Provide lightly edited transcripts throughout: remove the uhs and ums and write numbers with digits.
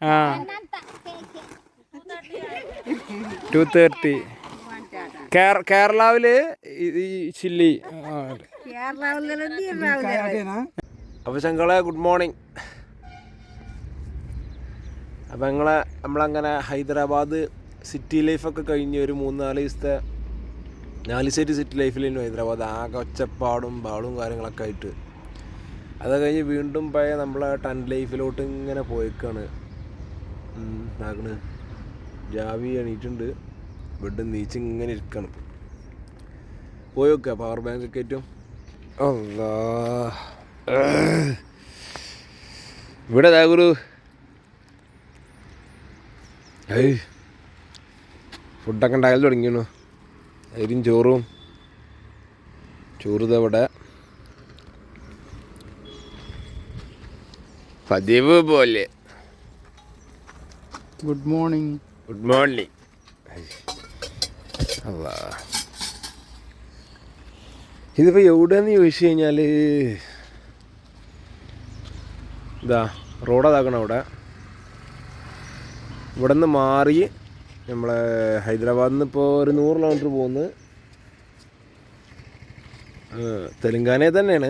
230. കേരളാവില് ഈ ചില്ലി. അപ്പോൾ ചങ്കളെ ഗുഡ് മോർണിംഗ്. അപ്പോൾ നമ്മളങ്ങനെ ഹൈദരാബാദ് സിറ്റി ലൈഫൊക്കെ കഴിഞ്ഞ് ഒരു 3-4 ദിവസത്തെ 4 സൈറ്റ് സിറ്റി ലൈഫിലായിരുന്നു ഹൈദരാബാദ്. ആകെ ഒച്ചപ്പാടും ബാളും കാര്യങ്ങളൊക്കെ ആയിട്ട് അത് കഴിഞ്ഞ് വീണ്ടും പഴയ നമ്മളെ ടൺ ലൈഫിലോട്ട് ഇങ്ങനെ പോയേക്കാണ്. ആകണ് ജാവി എണീറ്റുണ്ട്, ബെഡ് നീച്ച് ഇങ്ങനെ ഇരിക്കണം. പോയി നോക്കുക പവർ ബാങ്ക് ഒക്കെ ആയിട്ടും. ഇവിടെ ഒരു ഫുഡൊക്കെ ഉണ്ടായാൽ തുടങ്ങിയണു. അരിയും ചോറ് ഇതവിടെ പതിവ് പോലെ. Good morning. ഇതിപ്പോൾ എവിടെയെന്ന് ചോദിച്ചു കഴിഞ്ഞാൽ ഇതാ റോഡതാക്കണം. ഇവിടെ നിന്ന് മാറി നമ്മളെ ഹൈദരാബാദിൽ നിന്ന് ഇപ്പോൾ ഒരു 100 കിലോമീറ്റർ പോകുന്നത് തെലുങ്കാനയിൽ തന്നെയാണ്.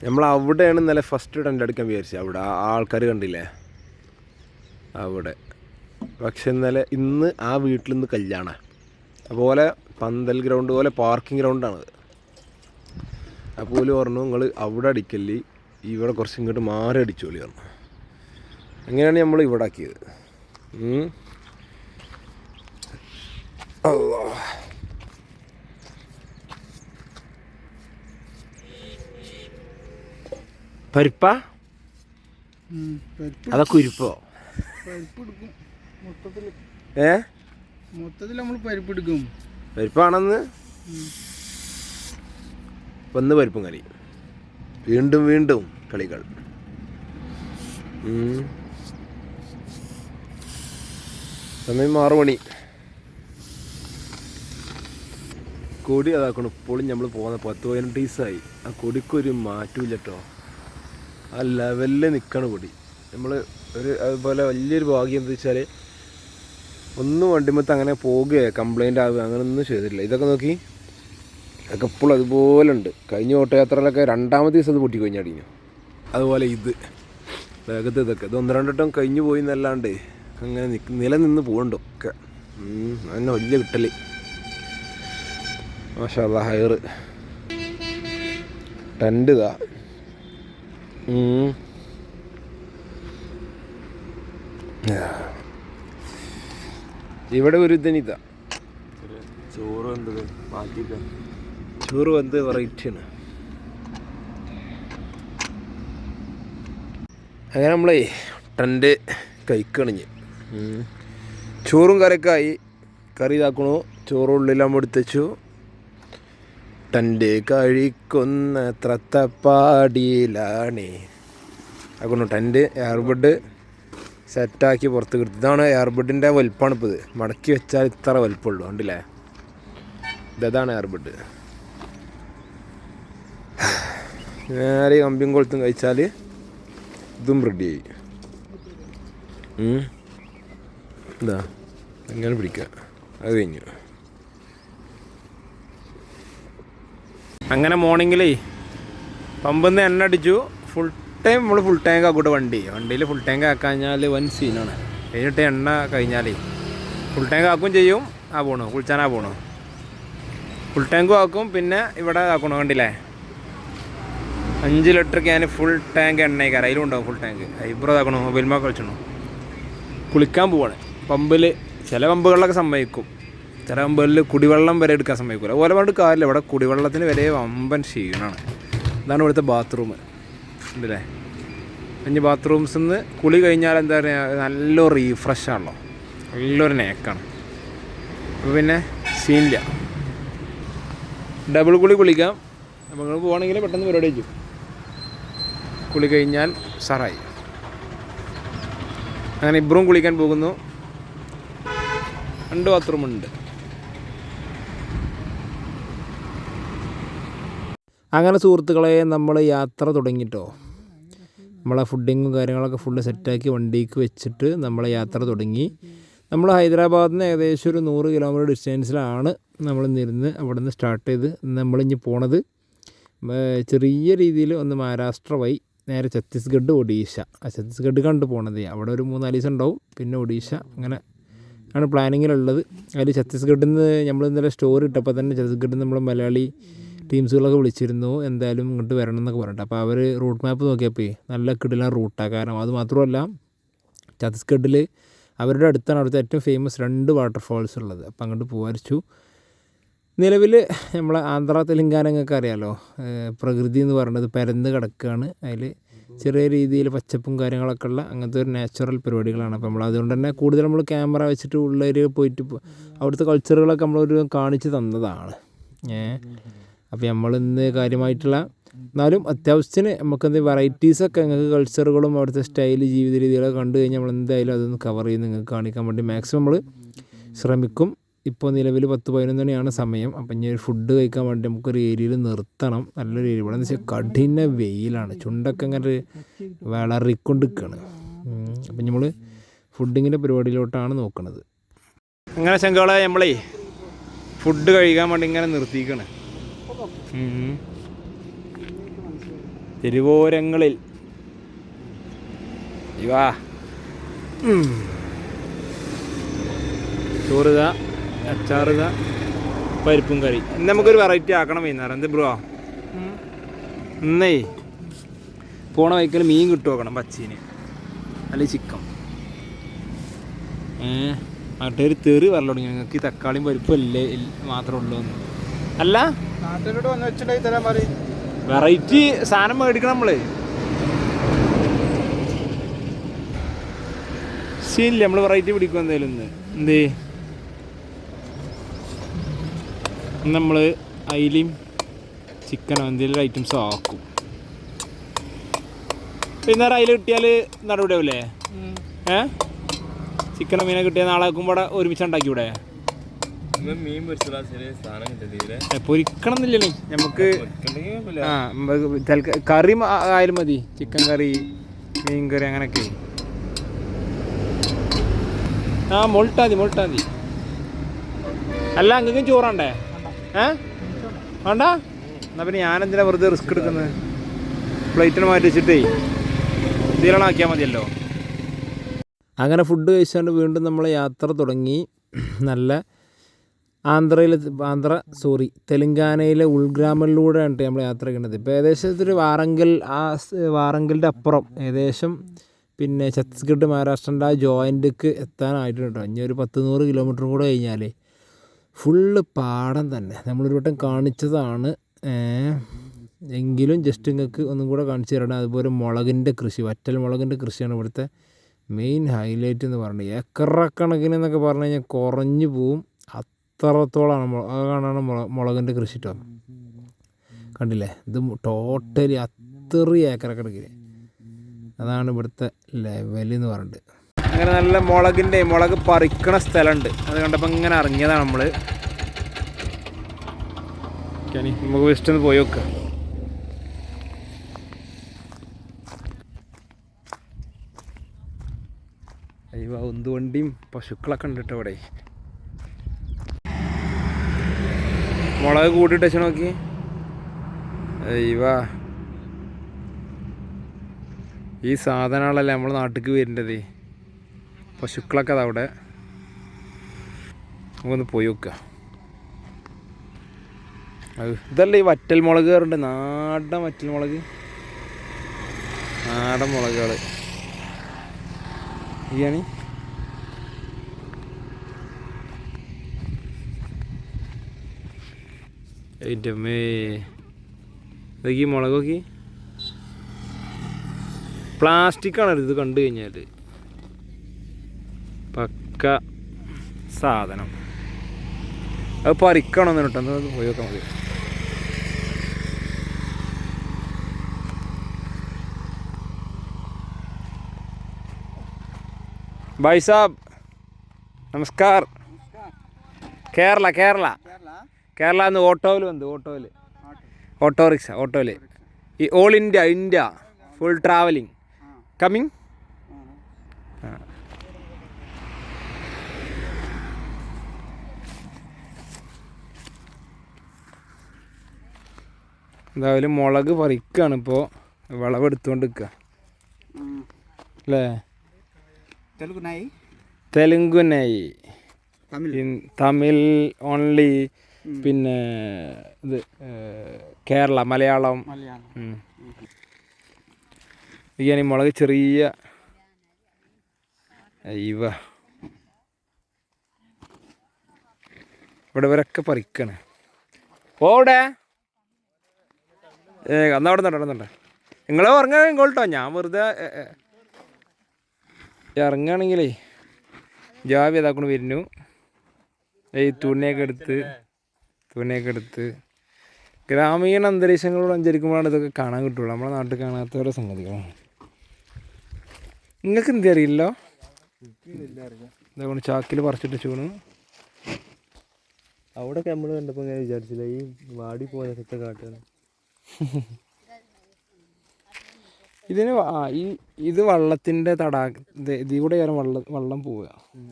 നമ്മൾ അവിടെയാണ് ഇന്നലെ ഫസ്റ്റ് ടെൻ്റ് അടിക്കാൻ വിചാരിച്ചത്. അവിടെ ആൾക്കാർ കണ്ടില്ലേ അവിടെ. പക്ഷെ ഇന്ന് ആ വീട്ടിൽ നിന്ന് കല്യാണം അതുപോലെ പന്തൽ ഗ്രൗണ്ട് പോലെ പാർക്കിംഗ് ഗ്രൗണ്ടാണത്. അപ്പോൾ ഓല് പറഞ്ഞു നിങ്ങൾ അവിടെ അടിക്കല്ലേ, ഇവിടെ കുറച്ച് ഇങ്ങോട്ട് മാറി അടിച്ചോളി പറഞ്ഞു. അങ്ങനെയാണ് നമ്മൾ ഇവിടെ ആക്കിയത്. പരിപ്പാ അതൊക്കെ ഉരുപ്പോ? മൊത്തത്തിൽ നമ്മൾ പരിപ്പെടുക്കും. പരിപ്പാണെന്ന് ഒന്ന് പരിപ്പും കളി, വീണ്ടും കളികൾ. സമയം 6 മണി. കൊടി അതാക്കണം. ഇപ്പോഴും നമ്മൾ പോകുന്ന 10-15 ദിവസമായി. ആ കൊടിക്കൊരു മാറ്റമില്ല കേട്ടോ. ആ ലെവലിൽ നിൽക്കണം കൊടി. നമ്മൾ അതുപോലെ വലിയൊരു ഭാഗ്യം എന്താ വെച്ചാൽ ഒന്നും വണ്ടിമത്ത് അങ്ങനെ പോകുകയോ കംപ്ലൈൻ്റ് ആവുക അങ്ങനെയൊന്നും ചെയ്തിട്ടില്ല. ഇതൊക്കെ നോക്കി, അതൊക്കെ ഇപ്പോഴും അതുപോലെ ഉണ്ട്. കഴിഞ്ഞ ഓട്ടോയാത്രയിലൊക്കെ 2ാമത്തെ ദിവസം അത് പൊട്ടി കഴിഞ്ഞടിഞ്ഞു. അതുപോലെ ഇത് വേഗത്ത് ഇതൊക്കെ ഇത് 1-2 വട്ടം കഴിഞ്ഞു പോയി എന്നല്ലാണ്ട് അങ്ങനെ നിലനിന്ന് പോകുന്നുണ്ട് ഒക്കെ. അങ്ങനെ വലിയ കിട്ടല്. മാഷാ അല്ലാഹ്. ഹയർ ടെൻ്റ് ഇതാ. ഇവിടെ ഒരു ഇതിനിതാ ചോറ് വന്ന് വെറൈറ്റിയാണ്. അങ്ങനെ നമ്മളേ ടെൻ്റ് കഴിക്കണിഞ്ഞ് ചോറും കറിയൊക്കെ ആയി. കറി ഇതാക്കണു. ചോറും ഉള്ളിലാകുമ്പോൾ എടുത്തുവെച്ചു. ടെൻ്റ് കഴിക്കുന്ന ത്രത്തപ്പാടിയിലാണ് ആക്കുന്നു. ടെൻ്റ് എയർബഡ് സെറ്റാക്കി പുറത്ത് കിട്ടും. ഇതാണ് എയർബഡിൻ്റെ വലുപ്പമാണ്. ഇപ്പോൾ ഇത് മടക്കി വെച്ചാൽ ഇത്ര വലുപ്പമുള്ളൂ. കണ്ടില്ലേ? ഇതാണ് എയർബഡ്. നേരെ കമ്പിയും കൊളുത്തും കഴിച്ചാൽ ഇതും റെഡിയായി. എന്താ എങ്ങനെ പിടിക്കുക, അത് കഴിഞ്ഞു. അങ്ങനെ മോർണിംഗിലേ പമ്പിൽ നിന്ന് എണ്ണ അടിച്ചു. നമ്മൾ ഫുൾ ടാങ്ക് ആക്കൂട്ടെ വണ്ടിയിൽ ഫുൾ ടാങ്ക് ആക്കാഞ്ഞാൽ വൻ സീനാണ്. കഴിഞ്ഞിട്ട് എണ്ണ കഴിഞ്ഞാലേ ഫുൾ ടാങ്ക് ആക്കും ചെയ്യും. കുളിച്ചാനാ പോണു ഫുൾ ടാങ്കും ആക്കും. പിന്നെ ഇവിടെ ആക്കണോ കണ്ടില്ലേ 5 ലിറ്റർ ക്യാൻ ഫുൾ ടാങ്ക് എണ്ണയ്ക്കാറ് അതിലും ഉണ്ടാവും ഫുൾ ടാങ്ക്. ഐബ്രോ ആക്കണോ മൊബൈൽമ കളിച്ചണോ കുളിക്കാൻ പോവാണ്. പമ്പിൽ ചില പമ്പുകളിലൊക്കെ സമ്മതിക്കും, ചില പമ്പുകളിൽ കുടിവെള്ളം വരെ എടുക്കാൻ സമ്മതിക്കില്ല. അതുപോലെ പറഞ്ഞിട്ട് കാര്യമില്ല. ഇവിടെ കുടിവെള്ളത്തിന് വരെ വമ്പൻ ക്ഷീണമാണ്. ഇതാണ് ഇവിടുത്തെ ബാത്റൂം ഉണ്ടല്ലേ. 5 ബാത്റൂംസിൽ നിന്ന് കുളി കഴിഞ്ഞാൽ എന്താ പറയുക, നല്ലൊരു റീഫ്രഷാണല്ലോ, നല്ലൊരു നേക്കാണ്. അപ്പോൾ പിന്നെ സീനില്ല. ഡബിൾ കുളിക്കാം. അപ്പോൾ നിങ്ങൾ പോകണമെങ്കിൽ പെട്ടെന്ന് പരിപാടി ചെയ്യും. കുളി കഴിഞ്ഞാൽ സാറായി. അങ്ങനെ ഇബ്രും കുളിക്കാൻ പോകുന്നു. 2 ബാത്റൂമുണ്ട്. അങ്ങനെ സുഹൃത്തുക്കളെ നമ്മൾ യാത്ര തുടങ്ങിയിട്ടോ. നമ്മളെ ഫുഡിങ്ങും കാര്യങ്ങളൊക്കെ ഫുള്ള് സെറ്റാക്കി വണ്ടിക്ക് വെച്ചിട്ട് നമ്മളെ യാത്ര തുടങ്ങി. നമ്മൾ ഹൈദരാബാദിൽ നിന്ന് ഏകദേശം ഒരു 100 കിലോമീറ്റർ ഡിസ്റ്റൻസിലാണ് നമ്മളിന്നിരുന്ന് അവിടെ നിന്ന് സ്റ്റാർട്ട് ചെയ്ത് നമ്മളിഞ്ഞ് പോണത്. ചെറിയ രീതിയിൽ ഒന്ന് മഹാരാഷ്ട്ര വഴി നേരെ ഛത്തീസ്ഗഡ്, ഒഡീഷ. ഛത്തീസ്ഗഡ് കണ്ട് പോണത് അവിടെ ഒരു 3-4 ദിവസം ഉണ്ടാവും. പിന്നെ ഒഡീഷ അങ്ങനെ ആണ് പ്ലാനിങ്ങിലുള്ളത്. അതിൽ ഛത്തീസ്ഗഡിൽ നിന്ന് നമ്മൾ ഇന്നലെ സ്റ്റോറി ഇട്ടപ്പോൾ തന്നെ ഛത്തീസ്ഗഡിൽ നിന്ന് നമ്മൾ മലയാളി ടീംസുകളൊക്കെ വിളിച്ചിരുന്നു, എന്തായാലും ഇങ്ങോട്ട് വരണം എന്നൊക്കെ പറഞ്ഞിട്ട്. അപ്പോൾ അവർ റൂട്ട് മാപ്പ് നോക്കിയപ്പോൾ നല്ല കിടിലൻ റൂട്ടാണ്. കാരണം അത് മാത്രമല്ല ഛത്തീസ്ഗഡിൽ അവരുടെ അടുത്താണ് അവിടുത്തെ ഏറ്റവും ഫേമസ് 2 വാട്ടർഫാൾസ് ഉള്ളത്. അപ്പോൾ അങ്ങോട്ട് പോകാരിച്ചു. നിലവിൽ നമ്മളെ ആന്ധ്ര തെലുങ്കാനയൊക്കെ അറിയാമല്ലോ, പ്രകൃതി എന്ന് പറയുന്നത് പരന്ന് കിടക്കുകയാണ്. അതിൽ ചെറിയ രീതിയിൽ പച്ചപ്പും കാര്യങ്ങളൊക്കെ ഉള്ള അങ്ങനത്തെ ഒരു നാച്ചുറൽ പരിപാടികളാണ്. അപ്പോൾ നമ്മൾ അതുകൊണ്ട് തന്നെ കൂടുതൽ നമ്മൾ ക്യാമറ വെച്ചിട്ട് ഉള്ളവർ പോയിട്ട് അവിടുത്തെ കൾച്ചറുകളൊക്കെ നമ്മളൊരു കാണിച്ച് തന്നതാണ്. അപ്പോൾ നമ്മളിന്ന് കാര്യമായിട്ടുള്ള എന്നാലും അത്യാവശ്യത്തിന് നമുക്കെന്ത് വെറൈറ്റീസൊക്കെ നിങ്ങൾക്ക് കൾച്ചറുകളും അവിടുത്തെ സ്റ്റൈല് ജീവിത രീതികളൊക്കെ കണ്ടു കഴിഞ്ഞാൽ നമ്മൾ എന്തായാലും അതൊന്ന് കവർ ചെയ്ത് നിങ്ങൾക്ക് കാണിക്കാൻ വേണ്ടി മാക്സിമം നമ്മൾ ശ്രമിക്കും. ഇപ്പോൾ നിലവിൽ 10-11 മണിയാണ് സമയം. അപ്പം ഇനി ഒരു ഫുഡ് കഴിക്കാൻ വേണ്ടി നമുക്കൊരു ഏരിയയിൽ നിർത്തണം. നല്ലൊരു ഏരിയ. ഇവിടെ എന്ന് വെച്ചാൽ കഠിന വെയിലാണ്, ചുണ്ടൊക്കെ അങ്ങനെ വളറിക്കൊണ്ടിരിക്കുകയാണ്. അപ്പം നമ്മൾ ഫുഡിങ്ങിൻ്റെ പരിപാടിയിലോട്ടാണ് നോക്കുന്നത്. അങ്ങനെ ചെങ്കളെ നമ്മളേ ഫുഡ് കഴിക്കാൻ വേണ്ടി ഇങ്ങനെ നിർത്തിയിരിക്കുകയാണ്. തെരുവോരങ്ങളിൽ ഇവാ ചോറുക, അച്ചാറുക, പരിപ്പും കറി. ഇന്ന് നമുക്കൊരു വെറൈറ്റി ആക്കണം വൈകുന്നേരം. എന്ത് ബ്രോ? ഇന്നേ പോണ വൈക്കൽ മീൻ കിട്ടു നോക്കണം, പച്ചീന് അല്ലെങ്കിൽ ചിക്കൻ. നാട്ടുകാർ തെറി വരല തുടങ്ങി, നിങ്ങൾക്ക് ഈ തക്കാളിയും പരിപ്പും അല്ലേ മാത്രമേ ഉള്ളൂ എന്ന്. അല്ല നാട്ടിലോട്ട് വന്ന് വെച്ചിട്ടുണ്ടെങ്കിൽ തരാൻ പറയും. വെറൈറ്റി സാധനം മേടിക്കണം നമ്മൾ. ശരിയില്ല, നമ്മൾ വെറൈറ്റി പിടിക്കും എന്തായാലും ഇന്ന്. എന്തേ നമ്മൾ അയിലയും ചിക്കനോ എന്തെങ്കിലും ഐറ്റംസോ ആക്കും. വൈകുന്നേരം അയില കിട്ടിയാൽ നടപടി ആവില്ലേ? ചിക്കനോ മീനോ കിട്ടിയാൽ നാളെ ആക്കുമ്പോൾ ഒരുമിച്ച് ഉണ്ടാക്കിയൂടെ? പൊരിക്കണം എന്നില്ലല്ലേ നമുക്ക്. കറി ആയാലും മതി, ചിക്കൻ കറി, മീൻ കറി അങ്ങനെയൊക്കെ. മുളട്ടാതി. അല്ല അങ്ങക്കും ചോറാണ്ടേ? വേണ്ട? എന്നാ പിന്നെ ഞാനെന്തിനാ വെറുതെ റിസ്ക് എടുക്കുന്നത്? പ്ലേറ്റിന് മാറ്റി വെച്ചിട്ടേ തീരണമാക്കിയാൽ മതിയല്ലോ. അങ്ങനെ ഫുഡ് കഴിച്ചുകൊണ്ട് വീണ്ടും നമ്മളെ യാത്ര തുടങ്ങി. നല്ല തെലുങ്കാനയിലെ ഉൾഗ്രാമങ്ങളിലൂടെയാണ് നമ്മൾ യാത്ര ചെയ്യുന്നത്. ഇപ്പോൾ ഏകദേശം ഒരു വാറങ്കലിൻ്റെ അപ്പുറം ഏകദേശം പിന്നെ ഛത്തീസ്ഗഡ് മഹാരാഷ്ട്രൻ്റെ ആ ജോയിൻറ്റ്ക്ക് എത്താനായിട്ടുണ്ട് കേട്ടോ. ഇനി ഒരു 10-100 കിലോമീറ്ററും കൂടെ കഴിഞ്ഞാൽ ഫുള്ള് പാടം തന്നെ. നമ്മളൊരു വട്ടം കാണിച്ചതാണ്, എങ്കിലും ജസ്റ്റ് നിങ്ങൾക്ക് ഒന്നും കൂടെ കാണിച്ചു തരണം. അതുപോലെ മുളകിൻ്റെ കൃഷി, വറ്റൽ മുളകിൻ്റെ കൃഷിയാണ് ഇവിടുത്തെ മെയിൻ ഹൈലൈറ്റ് എന്ന് പറഞ്ഞത്. ഏക്കറക്കണക്കിന് എന്നൊക്കെ പറഞ്ഞു കഴിഞ്ഞാൽ കുറഞ്ഞു പോവും, അത്രത്തോളമാണ്. കാണാണ് മുളകിൻ്റെ കൃഷി കേട്ടോ. കണ്ടില്ലേ, ഇത് ടോട്ടലി അത്രയും ഏക്കറക്കണക്കിന്. അതാണ് ഇവിടുത്തെ ലെവലെന്ന് പറഞ്ഞിട്ട്. അങ്ങനെ നല്ല മുളക് പറിക്കണ സ്ഥലമുണ്ട്. അത് കണ്ടപ്പോൾ ഇങ്ങനെ ഇറങ്ങിയതാണ് നമ്മൾ. നമുക്ക് ജസ്റ്റ് ഒന്ന് പോയി നോക്കാം. അയ്യോ, ഉന്തുവണ്ടിയും പശുക്കളൊക്കെ ഉണ്ട് കേട്ടോ ഇവിടെ. മുളക് കൂട്ടിയിട്ട് വെച്ച് നോക്കി. അയ്യോ, ഈ സാധനങ്ങളല്ലേ നമ്മൾ നാട്ടിലേക്ക് വരേണ്ടത്. പശുക്കളൊക്കെ അതവിടെ. നമുക്കൊന്ന് പോയി നോക്കാം. ഇതല്ലേ ഈ വറ്റൽ മുളക് കയറുണ്ട്, നാടൻ വറ്റൽ മുളക്, നാടൻ മുളകുകൾ. ഇയാണ് അതിൻ്റെ അമ്മേ, ഇതൊക്കെ ഈ മുളക് നോക്കി. പ്ലാസ്റ്റിക്കാണ് ഇത് കണ്ടു കഴിഞ്ഞാൽ. പക്ക സാധനം. അത് പറിക്കണമെന്ന് കേട്ടോ. ഒന്ന് പോയി നോക്കാൻ മതി. भाई साहब नमस्कार. കേരള എന്ന് ഓട്ടോയിൽ ഓട്ടോറിക്ഷ ഓട്ടോയിൽ ഈ all India full travelling coming. എന്തായാലും മുളക് പറിക്കുകയാണ് ഇപ്പോൾ, വിളവെടുത്തുകൊണ്ട് നിൽക്കുക അല്ലേ. തെലുങ്കുനായി തമിഴ് ഓൺലി, പിന്നെ ഇത് കേരള മലയാളം. ഈ മുളക് ചെറിയ ഇവിടെ ഇവരൊക്കെ പറിക്കാണ്. ഓടെ അന്ന് അവിടെ നടന്നുണ്ട്. നിങ്ങൾ ഇറങ്ങാൻ ഇങ്ങോട്ടോ, ഞാൻ വെറുതെ ഇറങ്ങുകയാണെങ്കിലേ ജാവി അതാക്കൊണ്ട് വരുന്നു. ഈ തുണിയൊക്കെ എടുത്ത് ഗ്രാമീണ അന്തരീക്ഷങ്ങളോട് സഞ്ചരിക്കുമ്പോഴാണ് ഇതൊക്കെ കാണാൻ കിട്ടുള്ളൂ. നമ്മളെ നാട്ടിൽ കാണാത്ത ഓരോ സംഗതികളാണ്. നിങ്ങൾക്ക് എന്ത് അറിയില്ലോ? ഇതാ ചാക്കിൽ പറിച്ചിട്ട് ചൂണ്. അവിടെ നമ്മൾ കണ്ടപ്പോൾ ഞാൻ വിചാരിച്ചില്ല ഈ വാടി പോയതൊക്കെ കാട്ടാണ്. ഇതിന് ഇത് വള്ളത്തിൻ്റെ ഇതിലൂടെ കയറും വെള്ളം പോവുക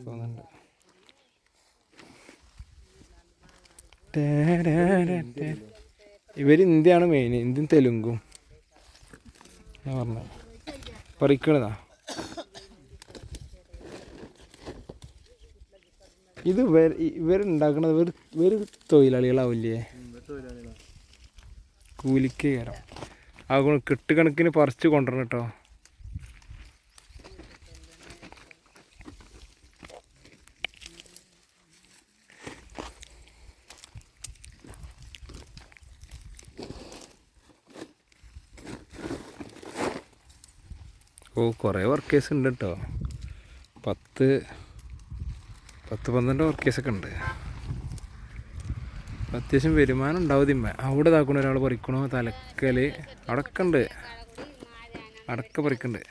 തോന്നുന്നുണ്ട്. ഇവർ ഇന്ത്യയാണ് മെയിൻ, ഇന്ത്യൻ തെലുങ്കും പറഞ്ഞത് പറിക്കണതാ. ഇത് ഇവരുണ്ടാക്കണത് ഇവർ തൊഴിലാളികളാവില്ലേ, കൂലിക്ക് കയറാം. അതുകൊണ്ട് കെട്ടുകണക്കിന് പറിച്ച് കൊണ്ടുവരണം കേട്ടോ. കുറേ വർക്കേഴ്സ് ഉണ്ട് കേട്ടോ. 10-12 വർക്കേഴ്സൊക്കെ ഉണ്ട്. അത്യാവശ്യം വരുമാനം ഉണ്ടാവും തിമ്മ. അവിടെ ഇതാക്കണ ഒരാൾ പറിക്കണോ, തലക്കൽ അടക്ക ഉണ്ട്, അടക്ക പറിക്കുന്നുണ്ട്.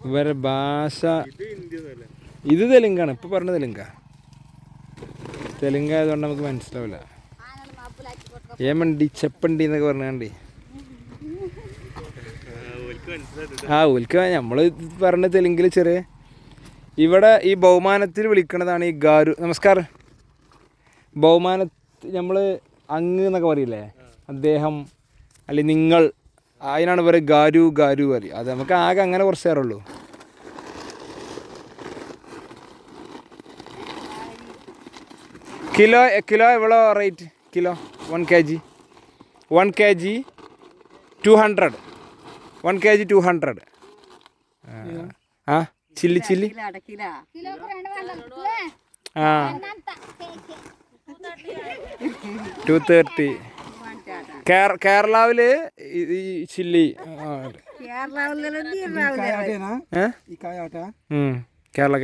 ഇവരെ ഭാഷ ഇത് തെലുങ്കാണ്. ഇപ്പം പറഞ്ഞ തെലുങ്കായതുകൊണ്ട് നമുക്ക് മനസ്സിലാവില്ല. ഏമണ്ടി ചെപ്പണ്ടി എന്നൊക്കെ പറഞ്ഞാണ്ടി ഓൽക്ക് നമ്മൾ പറഞ്ഞ തെലുങ്കിൽ ചെറിയ. ഇവിടെ ഈ ബഹുമാനത്തിൽ വിളിക്കണതാണ് ഈ ഗാരു. നമസ്കാരം. നമ്മൾ എന്നൊക്കെ പറയില്ലേ, അദ്ദേഹം അല്ലെങ്കിൽ നിങ്ങൾ, അതിനാണ് ഇവരെ ഗാരു പറയും. അത് നമുക്ക് ആകെ അങ്ങനെ കുറച്ച് നേരമുള്ളൂ. കിലോ എവ്വളോ rate? Kilo 1 kg 200. 1 kg 200. Chilli 230. കേരളാവില് ഈ chilli Kerala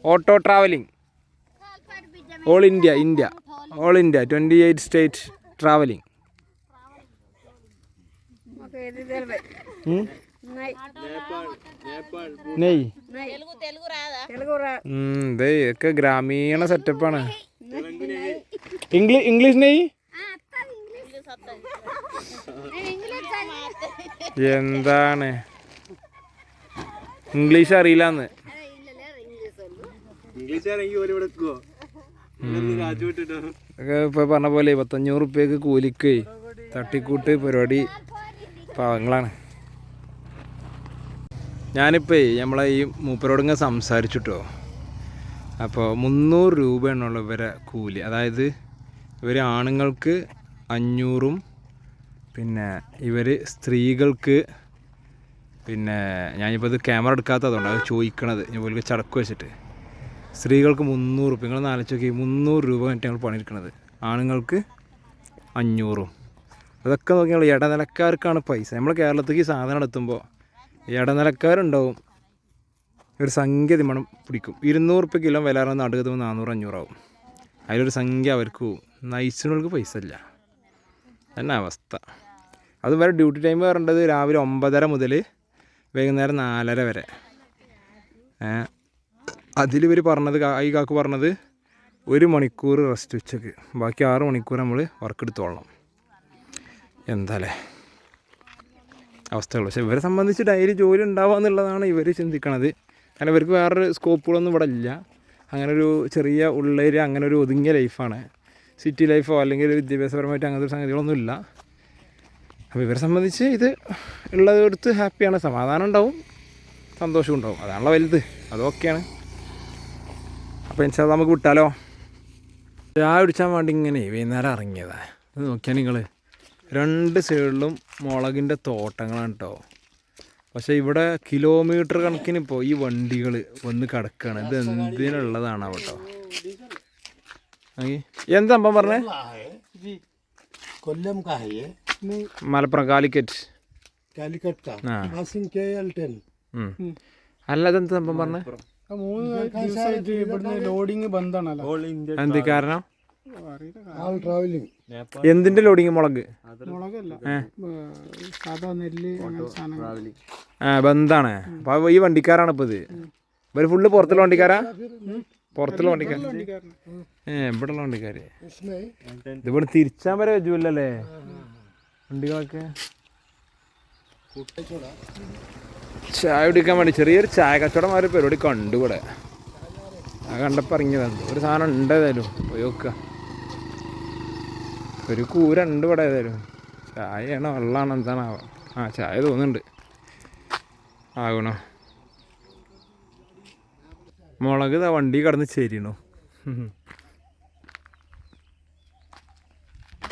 auto travelling all India 28 state travelling. ഇതൊക്കെ ഗ്രാമീണ സെറ്റപ്പാണ്. ഇംഗ്ലീഷ് നെയ് എന്താണ് ഇംഗ്ലീഷ് അറിയില്ലാന്ന്. ഇപ്പൊ പറഞ്ഞ പോലെ 500 റുപ്യക്ക് കൂലിക്ക് തട്ടിക്കൂട്ട് പരിപാടി പാവങ്ങളാണ്. ഞാനിപ്പോ നമ്മളെ ഈ മൂപ്പരോടിങ്ങ സംസാരിച്ചിട്ടോ. അപ്പോൾ 300 രൂപയാണുള്ള ഇവരെ കൂലി. അതായത് ഇവർ ആണുങ്ങൾക്ക് 500, പിന്നെ ഇവർ സ്ത്രീകൾക്ക്, പിന്നെ ഞാനിപ്പോൾ ഇത് ക്യാമറ എടുക്കാത്തതുകൊണ്ട് അത് ചോദിക്കണത് ഞാൻ പോലും ചടക്ക് വെച്ചിട്ട്, സ്ത്രീകൾക്ക് 300 റുപ്യ. നിങ്ങൾ ആലോചിച്ച് നോക്കി, 300 രൂപ കഴിഞ്ഞിട്ട് ഞങ്ങൾ പണിയെടുക്കണത്. ആണുങ്ങൾക്ക് 500. അതൊക്കെ നോക്കിയാൽ ഇടനിലക്കാർക്കാണ് പൈസ. നമ്മൾ കേരളത്തിലേക്ക് സാധനം എത്തുമ്പോൾ ഇടനിലക്കാരുണ്ടാവും, ഒരു സംഖ്യ തിമ്മണം പിടിക്കും. 200 റുപ്യ കിലോ വില നാട്ടുകത്തുമ്പോൾ 400-500 ആവും. അതിലൊരു സംഖ്യ അവർക്ക് പോവും. നയിച്ചുകൾക്ക് പൈസ ഇല്ല, തന്നെ അവസ്ഥ. അത് വരെ ഡ്യൂട്ടി ടൈം പറയേണ്ടത് രാവിലെ 9:30 മുതൽ വൈകുന്നേരം 4:30 വരെ. അതിലിവർ പറഞ്ഞത്, ഈ കാക്ക് പറഞ്ഞത് 1 മണിക്കൂർ റെസ്റ്റ് ഉച്ചക്ക്, ബാക്കി 6 മണിക്കൂർ നമ്മൾ വർക്ക് എടുത്തോളണം. എന്താല്ലേ അവസ്ഥകൾ. പക്ഷെ ഇവരെ സംബന്ധിച്ച് ഡെയിലി ജോലി ഉണ്ടാവുക എന്നുള്ളതാണ് ഇവർ ചിന്തിക്കണത്. കാരണം ഇവർക്ക് വേറൊരു സ്കോപ്പുകളൊന്നും ഇവിടെ ഇല്ല. അങ്ങനൊരു ചെറിയ ഉള്ളേരിയ, അങ്ങനെ ഒരു ഒതുങ്ങിയ ലൈഫാണ്. സിറ്റി ലൈഫോ അല്ലെങ്കിൽ വിദ്യാഭ്യാസപരമായിട്ട് അങ്ങനത്തെ ഒരു സംഗതികളൊന്നും ഇല്ല. അപ്പോൾ ഇവരെ സംബന്ധിച്ച് ഇത് ഉള്ളതെടുത്ത് ഹാപ്പിയാണ്, സമാധാനം ഉണ്ടാവും, സന്തോഷം ഉണ്ടാവും. അതാണല്ലോ വലുത്, അതൊക്കെയാണ്. അപ്പോൾ ഇൻഷാ അല്ലാഹ് നമുക്ക് വിട്ടാലോ. ചായ കുടിച്ചാൻ വേണ്ടി ഇങ്ങനെ വൈകുന്നേരം ഇറങ്ങിയതാണ്. ഇത് നോക്കിയാൽ നിങ്ങൾ 2 സൈഡിലും മുളകിൻ്റെ തോട്ടങ്ങളാണ് കേട്ടോ. പക്ഷേ ഇവിടെ കിലോമീറ്റർ കണക്കിന് ഇപ്പോൾ ഈ വണ്ടികൾ വന്ന് കിടക്കുകയാണ്. ഇത് എന്തിനുള്ളതാണ് കേട്ടോ. എന്താ സംഭവം പറഞ്ഞേ? കൊല്ലം മലപ്പുറം കാലിക്കറ്റ്. അല്ല, അതെന്താ സംഭവം പറഞ്ഞേ? ലോഡിങ് ബന്ധാണല്ലോ. എന്ത് കാരണം? എന്തിന്റെ ലോഡിങ്? മുളക്? ബന്ധാണ്. അപ്പൊ ഈ വണ്ടിക്കാരാണ് ഇപ്പൊ ഇത്. ഇവര് ഫുള്ള് പുറത്തുള്ള വണ്ടിക്കാരാ? പുറത്തുള്ള വണ്ടിക്കാർ? ഇവിടെയുള്ള വണ്ടിക്കാര്. ഇതിവിടെ തിരിച്ചാൻ വരെ വെച്ചൂല്ലേ വണ്ടികളൊക്കെ. ചായ കുടിക്കാൻ വേണ്ടി ചെറിയൊരു ചായ കച്ചവടമാര് പരിപാടി കണ്ടു ഇവിടെ. ആ കണ്ടപ്പോൾ ഇറങ്ങിയതാണ്. ഒരു സാധനം ഉണ്ട് ഏതായാലും പോയി നോക്കുക. ഒരു കൂര ഉണ്ട് ഇവിടെ ഏതായാലും. ചായയാണോ വെള്ളമാണോ എന്താണാവോ? ചായ തോന്നുന്നുണ്ട്. ആകണോ? മുളക് ഇതാ വണ്ടി കടന്ന് ചേരിയണോ?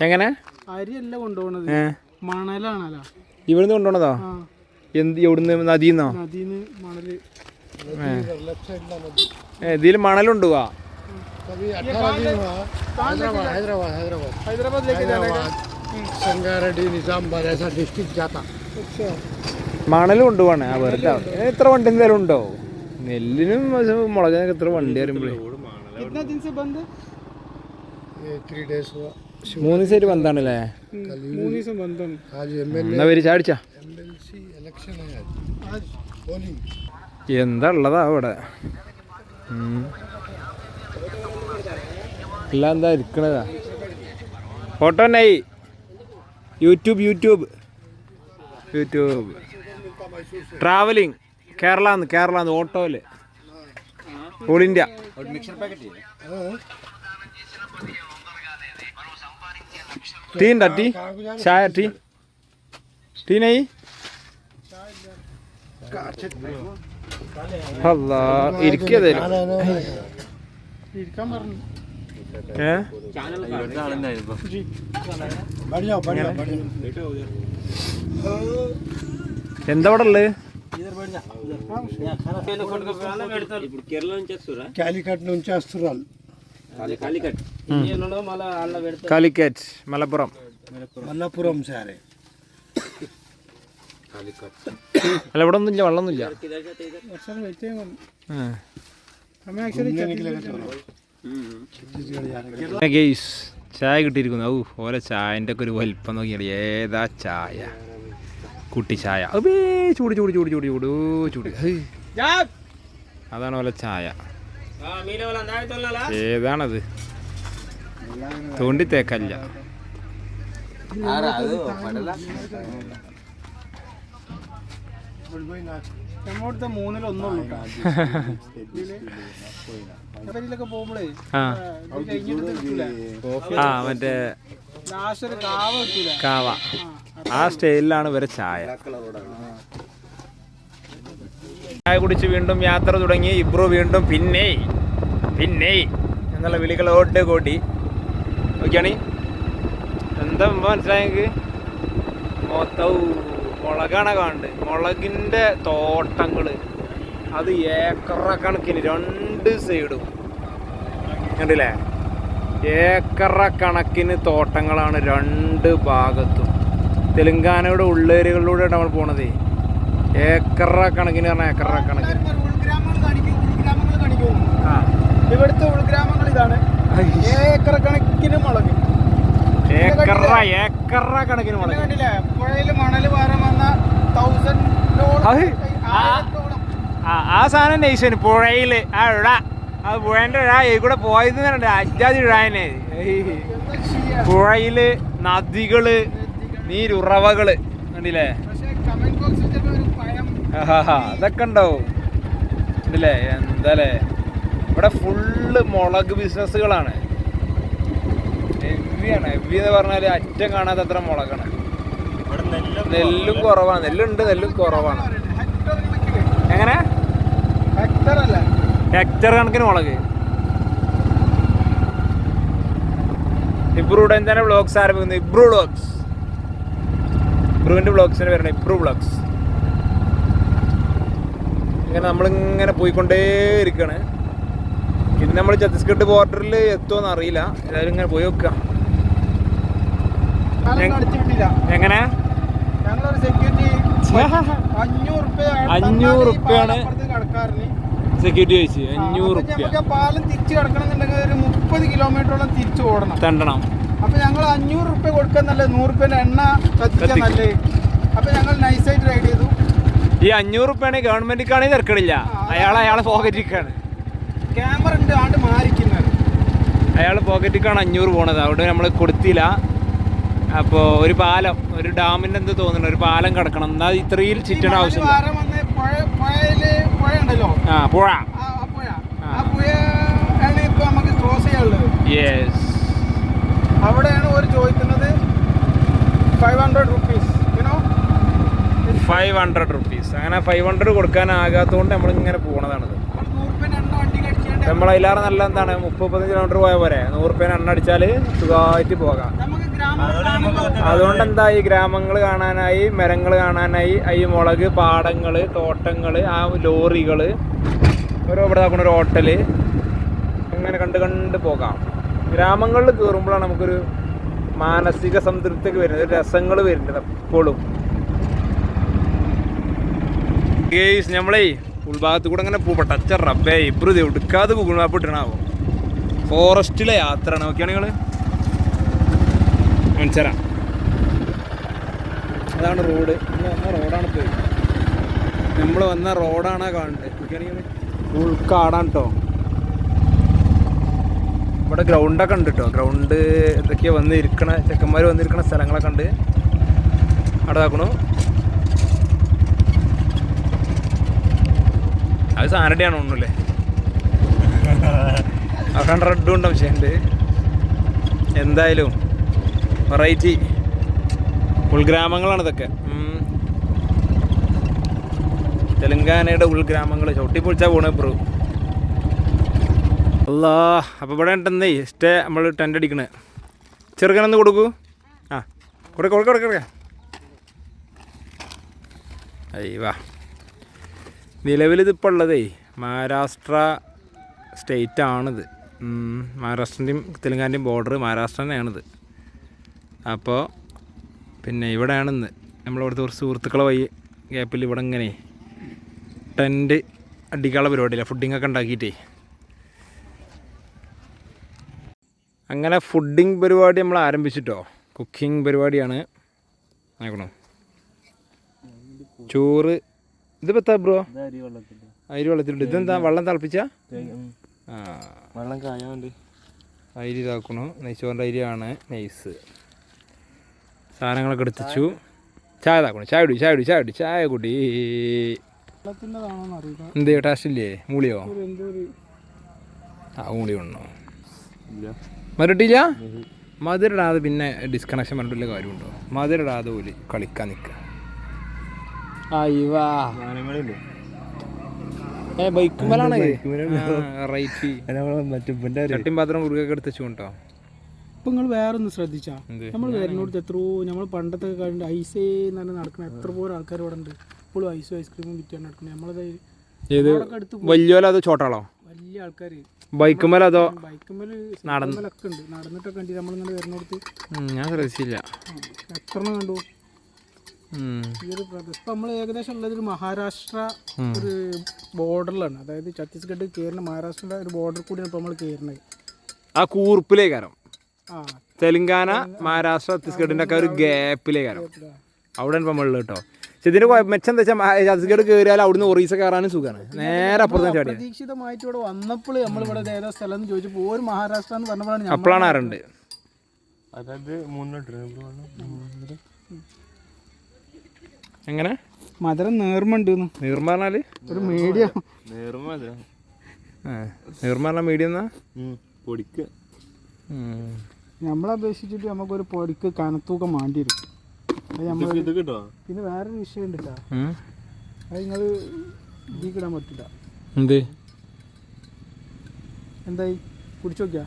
എങ്ങനെ? അരിയല്ല കൊണ്ടുപോകണത്, മണലാണല്ലോ. ഇവിടുന്ന് കൊണ്ടുപോണതോ? എവിടുന്ന്? നദിന്നോ? മണല്. ഇതിൽ മണലുണ്ടുവാ? മണലും കൊണ്ടുപോണേ വെറുതെ. എത്ര വണ്ടി എന്തായാലും ഉണ്ടോ? നെല്ലിനും മുളകിനൊക്കെ എത്ര വണ്ടി അറിയുമ്പോഴേ. 3 ദിവസമായിട്ട് ബന്ധാണല്ലേ? എന്നാ വരി ചാടിച്ചാ. എന്താ ഉള്ളതാ അവിടെ? എല്ലാം എന്താ ഇരിക്കണതാ? ഫോട്ടോ തന്നെ. യൂട്യൂബ് ട്രാവലിംഗ് കേരളാന്ന് ഓട്ടോയില് ഓൾ ഇന്ത്യ. ടീ ഉണ്ടാ? ടീ ചായ ടീ നെയ്? അല്ലാ ഇരിക്കതേലും. എന്താ അവിടെ ഉള്ളത്? കാലിക്കറ്റ് മലപ്പുറം സാറേ. അല്ല ഇവിടെ ഒന്നുമില്ല, വെള്ളമൊന്നുമില്ല. ചായ കിട്ടിയിരിക്കുന്നു. ഓരോ ചായൻ്റെ ഒക്കെ ഒരു വലിപ്പം നോക്കിയാൽ ഏതാ ചായ? കുട്ടി ചായ. ചൂട് ചൂട് ചൂട് ചൂട് ചൂട് ചൂട്. അതാണ് ഓല ചായ. ഏതാണത്? തോണ്ടി തേക്കല്ല. മറ്റേ കാവ. ആ സ്റ്റൈലിലാണ് ഇവരെ ചായ. ചായ കുടിച്ച് വീണ്ടും യാത്ര തുടങ്ങി. ഇബ്രു വീണ്ടും പിന്നെ എന്നുള്ള വിളികളോട്ട് കൂട്ടി നോക്കിയാണ്. എന്താ മനസ്സിലായെങ്കിൽ മൊത്തവും മുളകാണ് കാണുന്നത്. മുളകിൻ്റെ തോട്ടങ്ങൾ അത് ഏക്കറക്കണക്കിന് 2 സൈഡും കണ്ടില്ലേ? ഏക്കറക്കണക്കിന് തോട്ടങ്ങളാണ് 2 ഭാഗത്തും. തെലുങ്കാനയുടെ ഉള്ളേരികളിലൂടെ നമ്മൾ പോണത്. ഏക്കറക്കണക്കിന് പറഞ്ഞാൽ ഏക്കറക്കണക്കിന്. ഇവിടുത്തെ ഉൾഗ്രാമങ്ങൾ ഇതാണ്. ഏക്കറക്കണക്കിന് മുളക്. ഏക്കറ കണക്കിന് മുളക്. കണ്ടില്ലേ പുഴയില് മണല് വാരം വന്ന 1000 അത് ആ സാധനം നൈസാണ്. പുഴയില് ആ ഇഴ, അത് പുഴേന്റെ ഇഴ കൂടെ പോയത് അജാതി ഇഴാനെ. പുഴയില് നദികള് നീരുറവകള് കണ്ടില്ലേ, അതൊക്കെ ഉണ്ടാവും കണ്ടില്ലേ. എന്താല്ലേ ഇവിടെ ഫുള്ള് മുളക് ബിസിനസ്സുകളാണ്. ഹെവിയാണ്. ഹെവി എന്ന് പറഞ്ഞാല് അറ്റം കാണാത്തത്ര മുളകാണ്. നെല്ലും കുറവാണ്. നെല്ലുണ്ട്, നെല്ലും കുറവാണ്. എങ്ങനെ ഹെക്ടർ കണക്കിന് മുളക്. ഇബ്രു ഉടൻ തന്നെ വ്ളോഗ്സ് ആരംഭിക്കുന്നു. ഇബ്രു വ്ളോഗ്സ്, ഇബ്രുവിന്റെ വ്ളോഗ്സിന് വരണം. ഇബ്രു വ്ളോഗ്സ്. ഇങ്ങനെ നമ്മളിങ്ങനെ പോയിക്കൊണ്ടേ ഇരിക്കുകയാണ്. ഇനി നമ്മൾ ഛത്തീസ്ഗഡ് ബോർഡറിൽ എത്തുമെന്ന് അറിയില്ല. എല്ലാവരും ഇങ്ങനെ പോയി നോക്കുക. എങ്ങനെ 500 റുപ്യാണ് സെക്യൂരിറ്റി ചോദിച്ചു. 500 റുപ്യ പാലം തിരിച്ചു കിടക്കണമെന്നുണ്ടെങ്കിൽ ഒരു 30 കിലോമീറ്ററോളം തിരിച്ചു ഓടണം. തണ്ടണം. അപ്പൊ ഞങ്ങൾ 500 റുപ്യ കൊടുക്കാൻ നല്ലത്, 100 റുപ്യന്റെ എണ്ണ കത്തിക്കാൻ നല്ലത്. അപ്പൊ ഞങ്ങൾ നൈസായിട്ട് റൈഡ് ചെയ്തു. ഈ 500 റുപ്യാണെങ്കിൽ ഗവൺമെന്റിക്കാണെങ്കിൽ തിരക്കടില്ല. അയാളെ പോക്കറ്റിക്കാണ്. ക്യാമറ ഉണ്ട് ആണ്ട് മാറിക്കുന്നത്. അയാൾ പോക്കറ്റിക്കാണ് 500 പോണത്. അവിടെ നമ്മൾ കൊടുത്തില്ല. അപ്പോൾ ഒരു പാലം, ഒരു ഡാമിൻ്റെ എന്ത് തോന്നുന്നു, ഒരു പാലം കിടക്കണം. എന്നാൽ ഇത്രയും ചിറ്റണ ആവശ്യമില്ല. ആ പുഴ, നമുക്ക് ക്രോസ് ചെയ്യാനുള്ളത്. യെസ്, അവിടെയാണ് ഒരു ചോദിക്കുന്നത് 500 റുപ്പീസ്. 500 റുപ്പീസ്. അങ്ങനെ 500 കൊടുക്കാനാകാത്തതുകൊണ്ട് നമ്മളിങ്ങനെ പോണതാണത്. നമ്മളതിലാറ് നല്ല എന്താണ് 30-35 കിലോമീറ്റർ പോയ പോരെ. 100 റുപ്യേനെ എണ്ണ അടിച്ചാൽ സുഖമായിട്ട് പോകാം. അതുകൊണ്ട് എന്താ, ഈ ഗ്രാമങ്ങൾ കാണാനായി, മരങ്ങൾ കാണാനായി, ഈ മുളക് പാടങ്ങൾ, തോട്ടങ്ങൾ, ആ ലോറികൾ, ഓരോ ഇവിടെ നോക്കുന്ന ഒരു ഹോട്ടല്, ഇങ്ങനെ കണ്ട് പോകാം. ഗ്രാമങ്ങളിൽ കയറുമ്പോഴാണ് നമുക്കൊരു മാനസിക സംതൃപ്തിയൊക്കെ വരുന്നത്, രസങ്ങൾ വരുന്നത് എപ്പോഴും. നമ്മളേ ഉൾഭാഗത്ത് കൂടെ അങ്ങനെ പട്ടച്ച റബ്ബേ ഇബ്രു എടുക്കാതെ ഗൂഗിൾ മാപ്പ് ഇട്ടണാവോ. ഫോറസ്റ്റിലെ യാത്രയാണ്. നോക്കിയാണ് നിങ്ങൾ മനസ്സിലാ. അതാണ് റോഡ്. നമ്മൾ വന്ന റോഡാണ് പോയി. നമ്മൾ വന്ന റോഡാണ് കാണുന്നത്. നോക്കിയാണെങ്കിൽ ഉൾക്കാടാണ് കേട്ടോ. ഇവിടെ ഗ്രൗണ്ടൊക്കെ ഉണ്ട് കേട്ടോ. ഗ്രൗണ്ട് എന്തൊക്കെയാ വന്നിരിക്കണ ചെക്കന്മാർ വന്നിരിക്കണ സ്ഥലങ്ങളൊക്കെ ഉണ്ട്. അവിടെ നോക്കണു. അത് സാനഡയാണ് ഒന്നുമില്ലേ. അവിടെ റെഡും ഉണ്ട് വിഷയമുണ്ട്. എന്തായാലും വെറൈറ്റി ഉൾഗ്രാമങ്ങളാണ് ഇതൊക്കെ. തെലങ്കാനയുടെ ഉൾഗ്രാമങ്ങൾ ചവിട്ടിപ്പൊളിച്ചാൽ പോണേ ബ്രോ. അല്ലാ. അപ്പോൾ ഇവിടെ ഉണ്ടെന്നേ ഇഷ്ടേ നമ്മൾ ടെൻ്റ് അടിക്കണേ. ചെറുക്കനൊന്ന് കൊടുക്കൂ. ആ കൊടുക്ക. അയ്യവാ. നിലവിലിതിപ്പോൾ ഉള്ളതേ മഹാരാഷ്ട്ര സ്റ്റേറ്റ് ആണിത്. മഹാരാഷ്ട്രൻ്റെയും തെലുങ്കാനൻ്റെയും ബോർഡർ മഹാരാഷ്ട്ര തന്നെയാണിത്. അപ്പോൾ പിന്നെ ഇവിടെയാണിന്ന് നമ്മളിവിടുത്തെ കുറച്ച് സുഹൃത്തുക്കളെ വഴി ഗ്യാപ്പിൽ ഇവിടെ ഇങ്ങനെ ടെൻറ്റ് അടിക്കാനുള്ള പരിപാടിയില്ല, ഫുഡിങ്ങൊക്കെ ഉണ്ടാക്കിയിട്ടേ. അങ്ങനെ ഫുഡിങ് പരിപാടി നമ്മൾ ആരംഭിച്ചിട്ടോ. കുക്കിംഗ് പരിപാടിയാണ്. നോക്കണോ ചോറ്. ഇതിപ്പോൾ എത്താ ബ്രോ? അരി വെള്ളത്തിലുണ്ട്. ഇതെന്താ വെള്ളം തിളപ്പിച്ചാ? വെള്ളം കായാണ്ട് അരി ഇതാക്കണു. നെയ്ച്ചോറിൻ്റെ അരിയാണ് നൈസ്. സാധനങ്ങളൊക്കെ എടുത്തിച്ചു. ചായ ഇതാക്കണു. ചായ കുടി. എന്ത് ടേസ്റ്റ് ഇല്ലേ? മൂളിയോ? ആ മൂളി ഉണ്ടോ? മധുരട്ടില്ല. മധുരിടാതെ പിന്നെ ഡിസ്കണക്ഷൻ പറഞ്ഞിട്ടുള്ള കാര്യമുണ്ടോ? മധുരിടാതെ പോലും കളിക്കാൻ നിൽക്കുക. ബൈക്കുമലാണ് ചട്ടിയും പാത്രം കുറുകൊക്കെ എടുത്തു കേട്ടോ. ഇപ്പൊ നിങ്ങൾ വേറെ ഒന്ന് ശ്രദ്ധിച്ചാ, നമ്മൾ വരുന്നോടത്ത് എത്രയോ നമ്മൾ പണ്ടത്തെ കണ്ട് ഐസേ തന്നെ നടക്കണ എത്ര പോലെ ആൾക്കാർ ഇവിടെ ഉണ്ട്. ഇപ്പോഴും ഐസും ഐസ്ക്രീമും വിറ്റാണ് നടക്കുന്നത്. നമ്മളത് വലിയോലോ അതോ ചോട്ടാളോ? വലിയ ആൾക്കാർ ബൈക്കുമേലോ അതോ നടന്നൊക്കെ ഉണ്ട്. നടന്നിട്ടൊക്കെ ഉണ്ട് നമ്മളിങ്ങനെ വരുന്നോടത്ത്. ഞാൻ ശ്രദ്ധിച്ചില്ല. എത്ര കണ്ടു ഈ ഒരു പ്രദേശം. ഇപ്പം നമ്മൾ ഏകദേശം ഉള്ളത് ഒരു മഹാരാഷ്ട്ര ഒരു ബോർഡറിലാണ്. അതായത് ഛത്തീസ്ഗഡ് കയറുന്ന മഹാരാഷ്ട്രയുടെ ഒരു ബോർഡർ കൂടിയാണ് ഇപ്പോൾ നമ്മൾ കയറുന്നത്. ആ കൂർപ്പിലേക്കാരം തെലുങ്കാന മഹാരാഷ്ട്ര ഛത്തീസ്ഗഡിൻ്റെ ഒക്കെ ഒരു ഗ്യാപ്പിലേക്കാണ് അവിടെയാണ് ഇപ്പം നമ്മളുള്ളത് കേട്ടോ. പക്ഷെ ഇതിൻ്റെ മെച്ചം എന്താ വെച്ചാൽ ഛത്തീസ്ഗഡ് കയറിയാൽ അവിടുന്ന് ഒറീസ കയറാനും സുഖമാണ്. നേരെ അപ്പുറത്ത് ചാടി പ്രതീക്ഷിതമായിട്ട് ഇവിടെ വന്നപ്പോൾ നമ്മളിവിടെ ഏതാ സ്ഥലം എന്ന് ചോദിച്ചപ്പോൾ ഒരു മഹാരാഷ്ട്ര എന്ന് പറഞ്ഞപ്പോഴാണ് അപ്പോഴാണ് ആറുണ്ട്. അതായത് 3 എങ്ങനെ മധുരം നേർമുണ്ട് നീർമ പറഞ്ഞാൽ ഒരു മീഡിയം നീർമ പറഞ്ഞാൽ മീഡിയം എന്നാ പൊടിക്ക് നമ്മളെ അപേക്ഷിച്ചിട്ട് നമുക്കൊരു പൊടിക്ക് കനത്തൂക്കം വേണ്ടി വരും. അത് നമ്മൾ പിന്നെ വേറൊരു വിഷയം ഉണ്ട് കേട്ടോ, അത് നിങ്ങൾ ഇതിക്കിടാൻ പറ്റില്ല. എന്ത് എന്തായി കുടിച്ചു നോക്കിയാ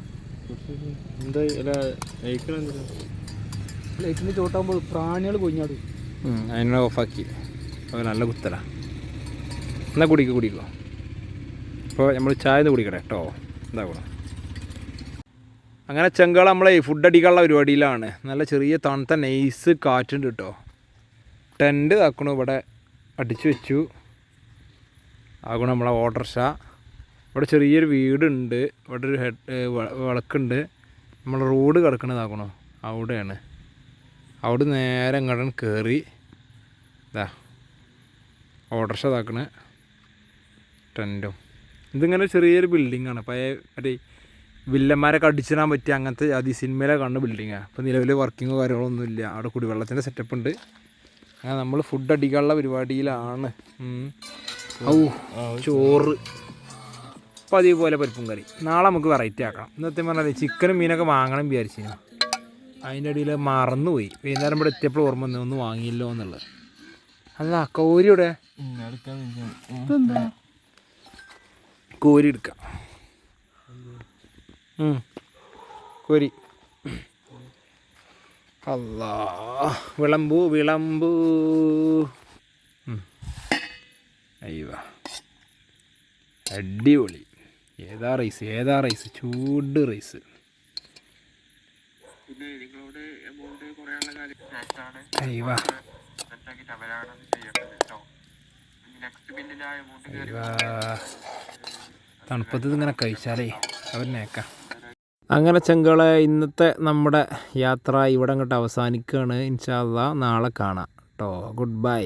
ലൈറ്റിൻ്റെ ചോട്ടാകുമ്പോൾ പ്രാണികൾ കൊഞ്ഞാടും. അതിനെ ഓഫാക്കി അപ്പോൾ നല്ല കുത്തല. എന്നാൽ കുടിക്കോ. അപ്പോൾ നമ്മൾ ചായ കുടിക്കട്ടെ കേട്ടോ. എന്താക്കണം അങ്ങനെ ചെങ്കള നമ്മളെ ഫുഡ് അടിക്കാനുള്ള പരിപാടിയിലാണ്. നല്ല ചെറിയ തണുത്ത നൈസ് കാറ്റുണ്ട് കേട്ടോ. ടെൻറ്റ് ആക്കണു ഇവിടെ അടിച്ചു വെച്ചു. ആകണം നമ്മളെ ഓട്ടർഷ. ഇവിടെ ചെറിയൊരു വീടുണ്ട്, ഇവിടെ ഒരു വിളക്കുണ്ട്. നമ്മൾ റോഡ് കിടക്കണതാക്കണോ അവിടെയാണ്. അവിടെ നേരെ ഇങ്ങോട്ട് കയറി ഇതാ ഓട്ടർഷ ഇതാക്കണ ടെൻറ്റും. ഇതിങ്ങനെ ചെറിയൊരു ബിൽഡിങ്ങാണ്. പഴയ മറ്റേ വില്ലന്മാരൊക്കെ അടിച്ചിടാൻ പറ്റിയ അങ്ങനത്തെ സിനിമയിലെ കാണുന്ന ബിൽഡിങ്ങാണ്. ഇപ്പോൾ നിലവിൽ വർക്കിങ്ങോ കാര്യങ്ങളൊന്നും ഇല്ല. അവിടെ കുടിവെള്ളത്തിൻ്റെ സെറ്റപ്പ് ഉണ്ട്. അങ്ങനെ നമ്മൾ ഫുഡ് അടിക്കാനുള്ള പരിപാടിയിലാണ്. ചോറ് അപ്പോൾ അതേപോലെ പരിപ്പും കറി. നാളെ നമുക്ക് വെറൈറ്റി ആക്കണം. ഇന്നത്തെ പറഞ്ഞാൽ ചിക്കനും മീനൊക്കെ വാങ്ങണം വിചാരിച്ചു. അതിൻ്റെ ഇടയിൽ മറന്നുപോയി. വൈകുന്നേരം ഇവിടെ എത്തിയപ്പോൾ ഓർമ്മ വന്നു ഒന്നും വാങ്ങിയില്ലോ എന്നുള്ളത്. അല്ല കോരി ഇവിടെ കോരി എടുക്കാം. കോരി അല്ലാ വിളമ്പൂ അയ്യോ അടിപൊളി. ഏതാ റൈസ് ചൂട് റൈസ്. അയ്യോ തണുപ്പത്ത് ഇങ്ങനെ കഴിച്ചാലേ അവരിനേക്കാം. അങ്ങനെ ചെങ്കളെ ഇന്നത്തെ നമ്മുടെ യാത്ര ഇവിടെ അങ്ങോട്ട് അവസാനിക്കുകയാണ്. ഇൻഷാ അല്ലാഹ് നാളെ കാണാം കേട്ടോ. Good bye.